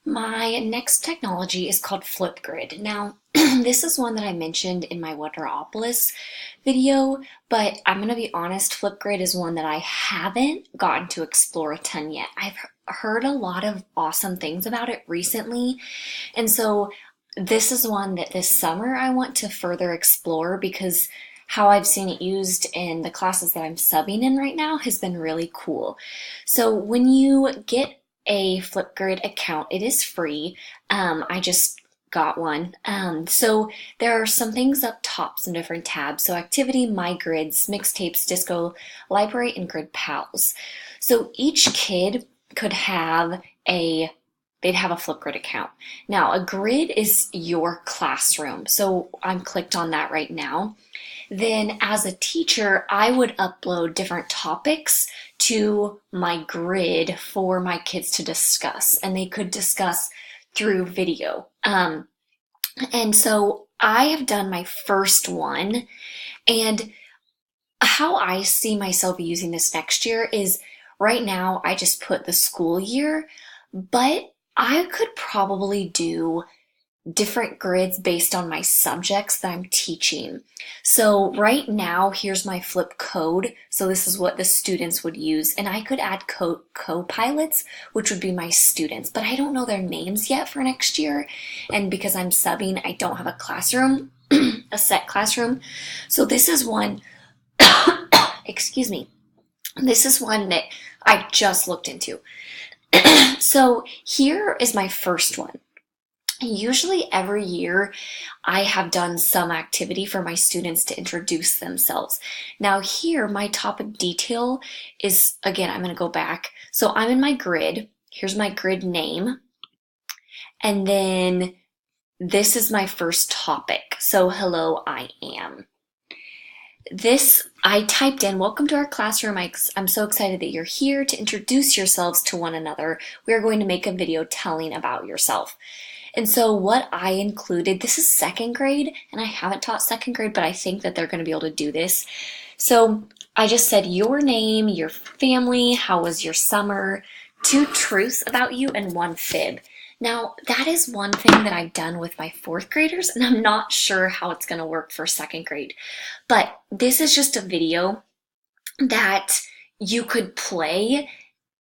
My next technology is called FlipGrid. Now, this is one that I mentioned in my Wonderopolis video, but I'm going to be honest, FlipGrid is one that I haven't gotten to explore a ton yet. I've heard a lot of awesome things about it recently, and so this is one that this summer I want to further explore because how I've seen it used in the classes that I'm subbing in right now has been really cool. So when you get a Flipgrid account, it is free. I just got one. So there are some things up top, some different tabs. So activity, my grids, mixtapes, disco, library, and grid pals. So each kid could have they'd have a Flipgrid account. Now, a grid is your classroom. So I'm clicked on that right now. Then as a teacher, I would upload different topics to my grid for my kids to discuss, and they could discuss through video. And so I have done my first one, and how I see myself using this next year is right now I just put the school year, but I could probably do different grids based on my subjects that I'm teaching. So right now, here's my flip code. So this is what the students would use. And I could add co-pilots, which would be my students, but I don't know their names yet for next year. And because I'm subbing, I don't have a classroom, a set classroom. So this is one, excuse me, this is one that I just looked into. So here is my first one. Usually every year I have done some activity for my students to introduce themselves. Now here my topic detail is, again, I'm going to go back. So I'm in my grid. Here's my grid name. And then this is my first topic. So hello, I am. This, I typed in, welcome to our classroom. I'm so excited that you're here to introduce yourselves to one another. We are going to make a video telling about yourself. And so what I included, this is second grade, and I haven't taught second grade, but I think that they're going to be able to do this. So I just said your name, your family, how was your summer, 2 truths about you, and 1 fib. Now, that is one thing that I've done with my 4th graders, and I'm not sure how it's going to work for second grade. But this is just a video that you could play,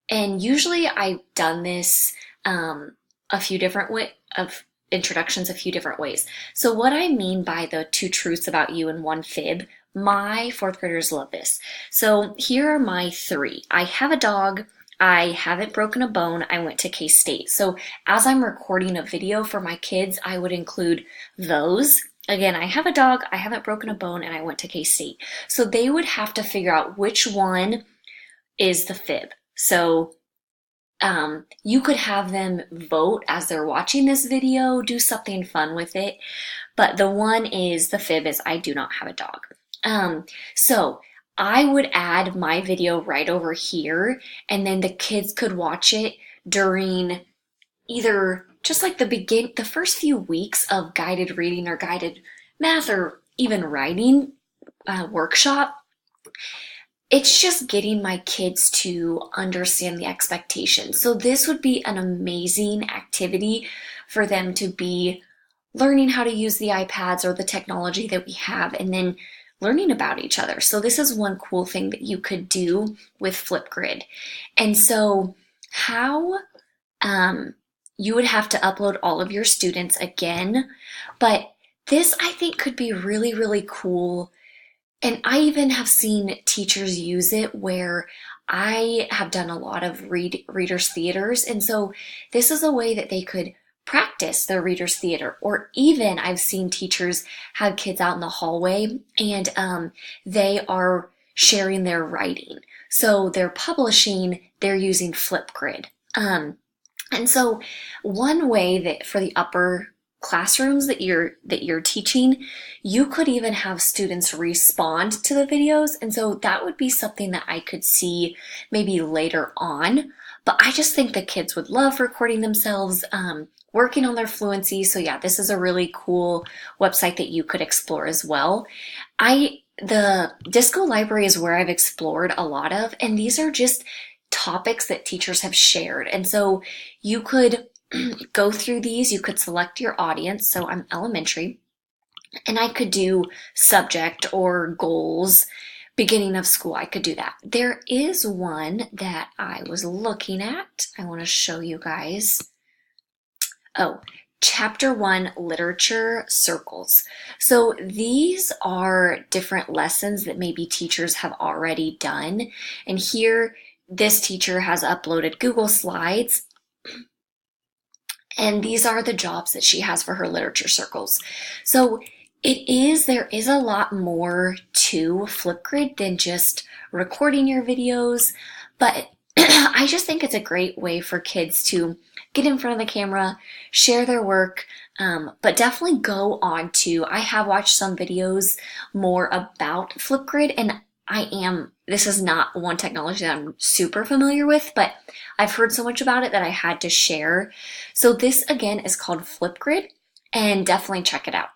and usually I've done this a few different introductions a few different ways. So what I mean by the 2 truths about you and 1 fib, my 4th graders love this. So here are my 3. I have a dog. I haven't broken a bone. I went to K-State. So as I'm recording a video for my kids, I would include those. Again, I have a dog, I haven't broken a bone, and I went to K-State. So they would have to figure out which one is the fib. So you could have them vote as they're watching this video, do something fun with it. But the one is, the fib is, I do not have a dog. So I would add my video right over here, and then the kids could watch it during either just like the first few weeks of guided reading or guided math or even writing workshop. It's just getting my kids to understand the expectations. So this would be an amazing activity for them to be learning how to use the iPads or the technology that we have, and then learning about each other. So this is one cool thing that you could do with FlipGrid. And so how you would have to upload all of your students again, but this I think could be really, really cool. And I even have seen teachers use it where I have done a lot of readers theaters. And so this is a way that they could practice their readers theater. Or even I've seen teachers have kids out in the hallway and they are sharing their writing. So they're publishing, they're using FlipGrid. And so one way that for the upper classrooms that you're teaching, you could even have students respond to the videos. And so that would be something that I could see maybe later on. But I just think the kids would love recording themselves, working on their fluency. So yeah, this is a really cool website that you could explore as well. The Disco Library is where I've explored a lot of, and these are just topics that teachers have shared. And so you could go through these. You could select your audience. So I'm elementary, and I could do subject or goals, beginning of school. I could do that. There is one that I was looking at. I want to show you guys. Oh, Chapter 1 Literature Circles. So these are different lessons that maybe teachers have already done. And here, this teacher has uploaded Google Slides. And these are the jobs that she has for her literature circles. So there is a lot more to FlipGrid than just recording your videos, but I just think it's a great way for kids to get in front of the camera, share their work, but definitely go on to, I have watched some videos more about FlipGrid, and this is not one technology that I'm super familiar with, but I've heard so much about it that I had to share. So this again is called FlipGrid, and definitely check it out.